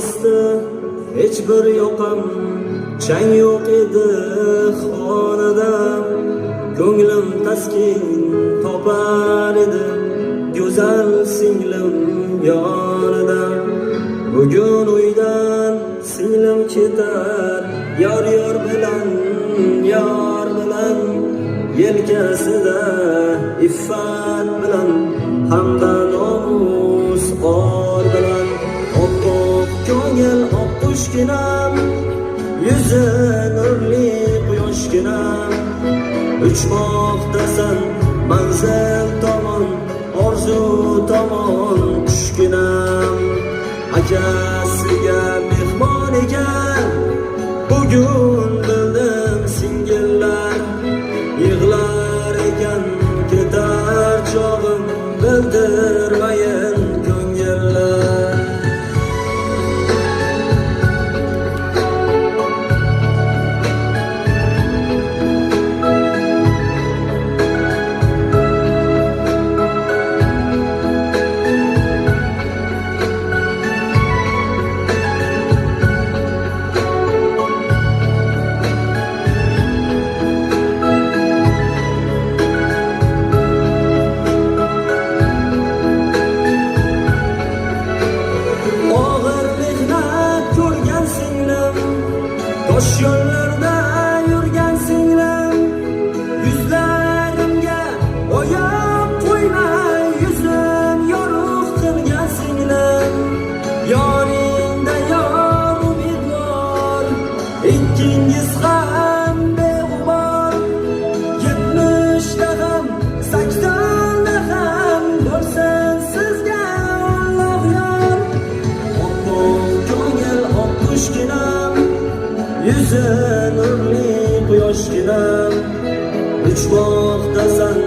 bo'lmasdi hech bir yoqam, chang yo'q edi xonada. Ko'nglim taskin topar edi go'zal singlim yonida. Bugun uydan singlim ketar, yor bilan yelkasida iffat bilan hamda nomus or bilan. Oppoq ko'ngil oppo'shginam, yuzi nurli quyoshginam. Uchmoqdasan manzil tomon, orzu tomon tushginam. Akasiga mehmon ekan, bugun bildim singillar. Yig'lar ekan ketar chog'im, bildirmayin ko'ngillar. Tosh yo'llarda yurgan singlim, yuzlarimga o'yib qo'ymay yuzim yorug' qilgan singlim. Yoningda yor umidvor, ikkingiz ham beg'ubor. 70da ham 80da ham bo'lsin sizga Alloh yor. Oppoq ko'ngil oppo'shginam, yuzi nurli quyoshginam. Uchmoqdasan